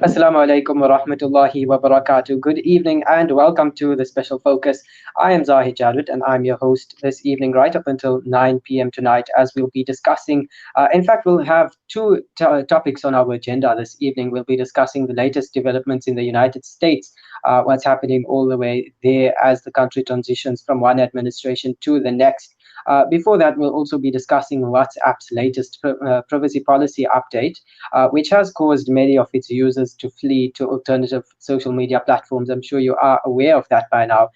Assalamu alaikum wa rahmatullahi wa barakatuh. Good evening and welcome to the special focus. I am Zahid Jalud and I'm your host this evening, right up until 9 p.m. tonight, as we'll be discussing. In fact, we'll have two topics on our agenda this evening. We'll be discussing the latest developments in the United States, what's happening all the way there as the country transitions from one administration to the next. Before that, we'll also be discussing WhatsApp's latest privacy policy update, which has caused many of its users to flee to alternative social media platforms. I'm sure you are aware of that by now.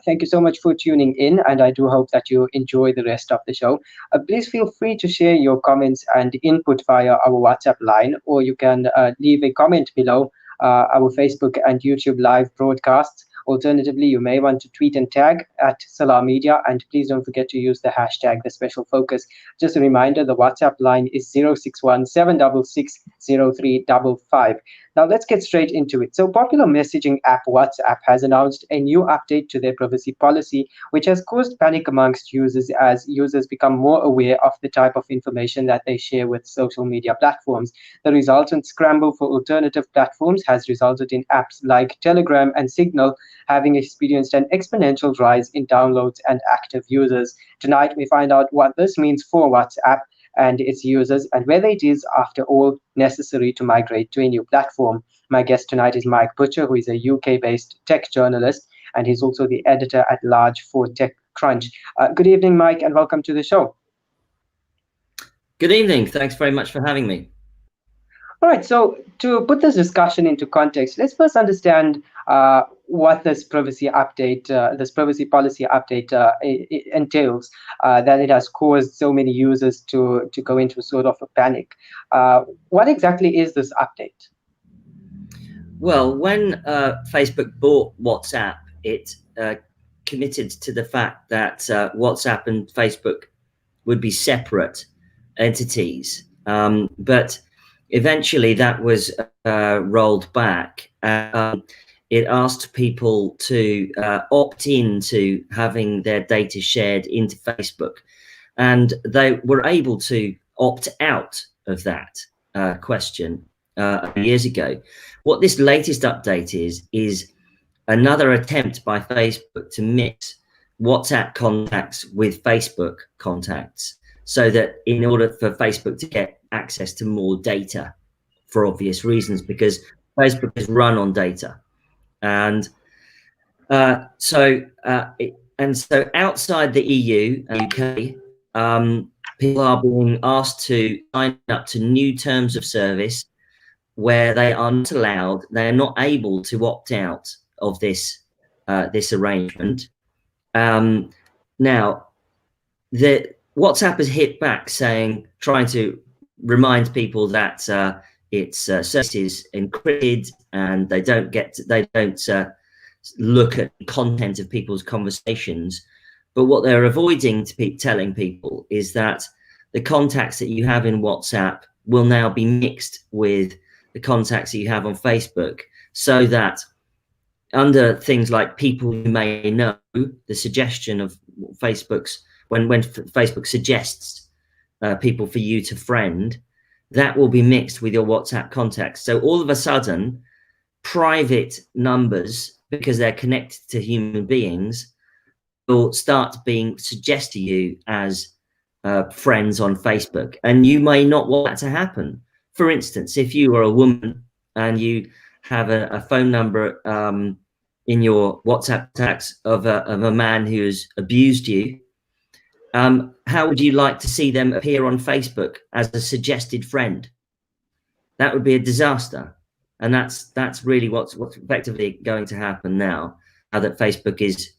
Thank you so much for tuning in, and I do hope that you enjoy the rest of the show. Please feel free to share your comments and input via our WhatsApp line, or you can leave a comment below our Facebook and YouTube live broadcasts. Alternatively, you may want to tweet and tag at Salah Media, and please don't forget to use the hashtag the special focus. Just a reminder, the WhatsApp line is 061 766 0355. Now let's get straight into it. So popular messaging app WhatsApp has announced a new update to their privacy policy, which has caused panic amongst users as users become more aware of the type of information that they share with social media platforms. The resultant scramble for alternative platforms has resulted in apps like Telegram and Signal having experienced an exponential rise in downloads and active users. Tonight, we find out what this means for WhatsApp and its users, and whether it is, after all, necessary to migrate to a new platform. My guest tonight is Mike Butcher, who is a UK-based tech journalist, and he's also the editor at large for TechCrunch. Good evening, Mike, and welcome to the show. Good evening. Thanks very much for having me. All right, so to put this discussion into context, let's first understand what this privacy update, this privacy policy update entails, that it has caused so many users to go into sort of a panic. What exactly is this update? Well, when Facebook bought WhatsApp, it committed to the fact that WhatsApp and Facebook would be separate entities, but eventually that was rolled back. It asked people to opt into having their data shared into Facebook, and they were able to opt out of that question years ago. What this latest update is another attempt by Facebook to mix WhatsApp contacts with Facebook contacts, so that in order for Facebook to get access to more data, for obvious reasons, because Facebook is run on data. And so outside the EU and UK, people are being asked to sign up to new terms of service where they are not allowed, they are not able to opt out of this arrangement. Now, WhatsApp has hit back, trying to remind people that its service is encrypted and they don't look at the content of people's conversations. But what they're avoiding telling people is that the contacts that you have in WhatsApp will now be mixed with the contacts that you have on Facebook, so that under things like people you may know, the suggestion of Facebook's, when Facebook suggests people for you to friend, that will be mixed with your WhatsApp contacts. So all of a sudden, private numbers, because they're connected to human beings, will start being suggested to you as friends on Facebook. And you may not want that to happen. For instance, if you are a woman and you have a phone number in your WhatsApp contacts of a man who has abused you, how would you like to see them appear on Facebook as a suggested friend? That would be a disaster. And that's really what's effectively going to happen now that Facebook is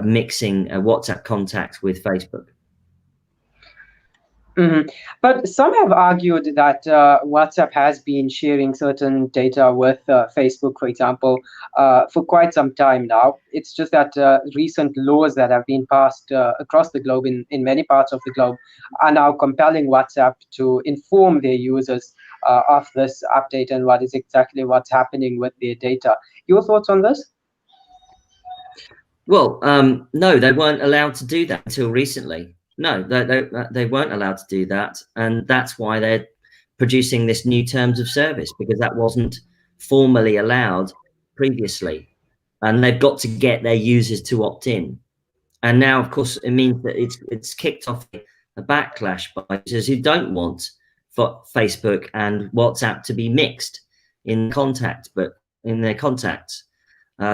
mixing WhatsApp contacts with Facebook. But some have argued that WhatsApp has been sharing certain data with Facebook, for example, for quite some time now. It's just that recent laws that have been passed across the globe, in many parts of the globe, are now compelling WhatsApp to inform their users of this update and what's happening with their data. Your thoughts on this? Well, no, they weren't allowed to do that until recently. No, they weren't allowed to do that, and that's why they're producing this new terms of service, because that wasn't formally allowed previously, and they've got to get their users to opt in. And now, of course, it means that it's kicked off a backlash by users who don't want for Facebook and WhatsApp to be mixed in contact, but in their contacts.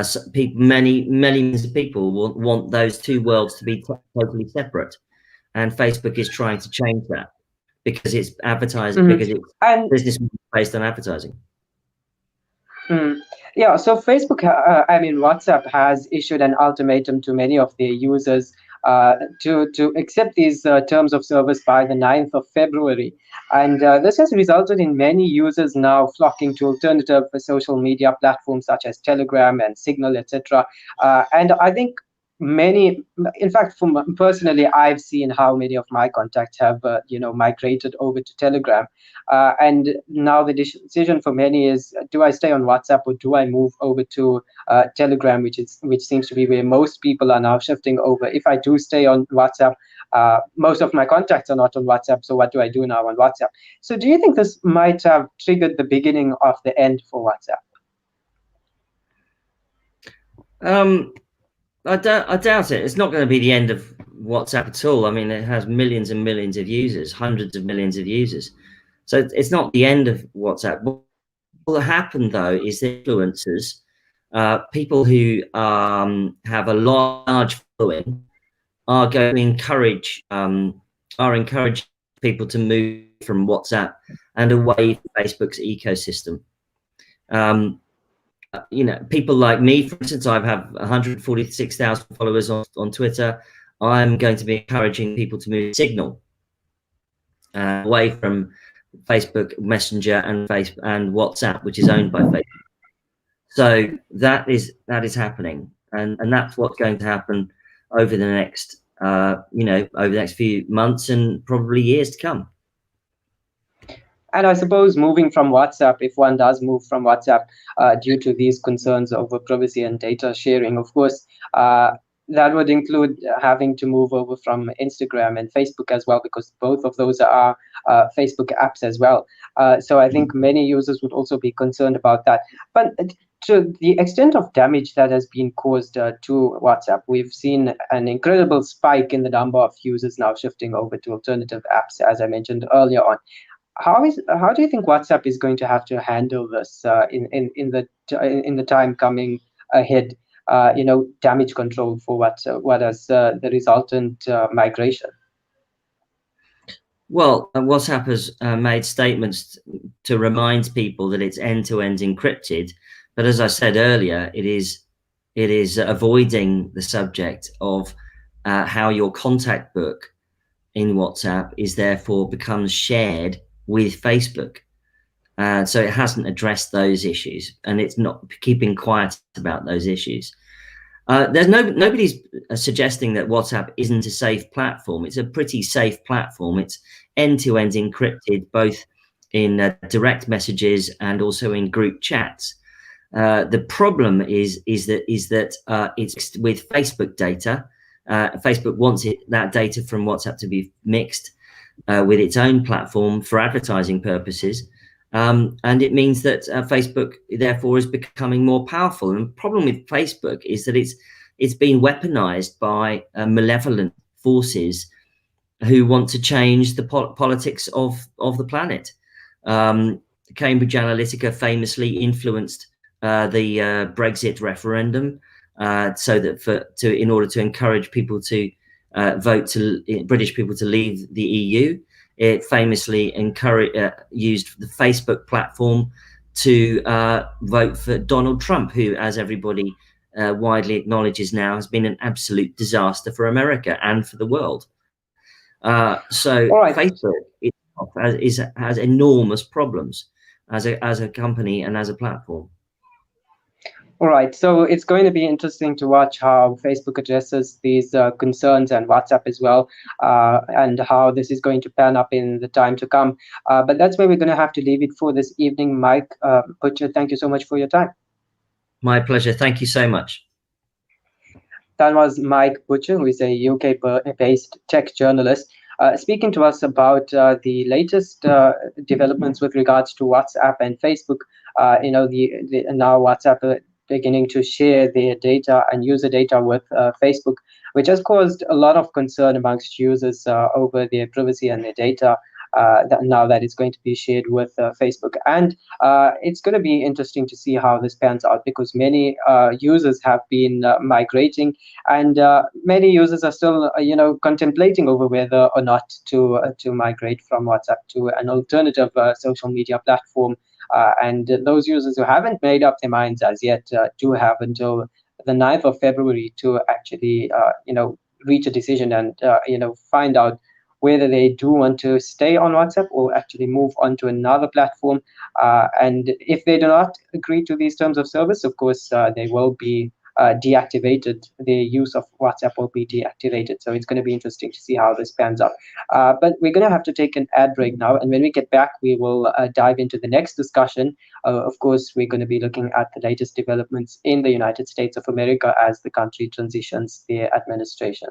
So many millions of people want those two worlds to be totally separate, and Facebook is trying to change that because it's advertising, because it's business based on advertising. Yeah, so Facebook, WhatsApp has issued an ultimatum to many of their users to accept these terms of service by the 9th of February. And this has resulted in many users now flocking to alternative social media platforms such as Telegram and Signal, etc. And I think many, in fact, personally, I've seen how many of my contacts have migrated over to Telegram, and now the decision for many is, do I stay on WhatsApp or do I move over to Telegram, which seems to be where most people are now shifting over. If I do stay on WhatsApp, most of my contacts are not on WhatsApp, so what do I do now on WhatsApp? So do you think this might have triggered the beginning of the end for WhatsApp? I doubt it. It's not going to be the end of WhatsApp at all. I mean, it has millions and millions of users, hundreds of millions of users. So it's not the end of WhatsApp. What will happen, though, is the influencers, people who have a large following, are going to encourage people to move from WhatsApp and away from Facebook's ecosystem. People like me, for instance, I have 146,000 followers on Twitter. I'm going to be encouraging people to move Signal away from Facebook Messenger and WhatsApp, which is owned by Facebook. So that is happening, and that's what's going to happen over the next few months and probably years to come. And I suppose moving from WhatsApp, if one does move from WhatsApp due to these concerns over privacy and data sharing, of course, that would include having to move over from Instagram and Facebook as well, because both of those are Facebook apps as well. So I think many users would also be concerned about that. But to the extent of damage that has been caused to WhatsApp, we've seen an incredible spike in the number of users now shifting over to alternative apps, as I mentioned earlier on. How do you think WhatsApp is going to have to handle this in the time coming ahead? Damage control for what is the resultant migration? Well, WhatsApp has made statements to remind people that it's end-to-end encrypted, but as I said earlier, it is avoiding the subject of how your contact book in WhatsApp is therefore becomes shared with Facebook. So it hasn't addressed those issues, and it's not keeping quiet about those issues. Nobody's suggesting that WhatsApp isn't a safe platform. It's a pretty safe platform. It's end-to-end encrypted, both in direct messages and also in group chats. The problem is that it's with Facebook data. Facebook wants that data from WhatsApp to be mixed with its own platform for advertising purposes. And it means that Facebook, therefore, is becoming more powerful. And the problem with Facebook is that it's been weaponized by malevolent forces who want to change the politics of the planet. Cambridge Analytica famously influenced the Brexit referendum, so that in order to encourage people to British people to leave the EU. It famously used the Facebook platform to vote for Donald Trump, who, as everybody widely acknowledges now, has been an absolute disaster for America and for the world. So right. Facebook has enormous problems as a company and as a platform. All right, so it's going to be interesting to watch how Facebook addresses these concerns, and WhatsApp as well, and how this is going to pan up in the time to come. But that's where we're going to have to leave it for this evening. Mike Butcher, thank you so much for your time. My pleasure. Thank you so much. That was Mike Butcher, who is a UK-based tech journalist. speaking to us about the latest developments with regards to WhatsApp and Facebook. Now WhatsApp beginning to share their data and user data with Facebook, which has caused a lot of concern amongst users over their privacy and their data. Now that it's going to be shared with Facebook, and it's going to be interesting to see how this pans out, because many users have been migrating, and many users are still, contemplating over whether or not to migrate from WhatsApp to an alternative social media platform. And those users who haven't made up their minds as yet do have until the 9th of February to actually, reach a decision and, find out whether they do want to stay on WhatsApp or actually move on to another platform. And if they do not agree to these terms of service, of course, they will be deactivated. The use of WhatsApp will be deactivated. So it's going to be interesting to see how this pans out. But we're going to have to take an ad break now. And when we get back, we will dive into the next discussion. Of course, we're going to be looking at the latest developments in the United States of America as the country transitions their administration.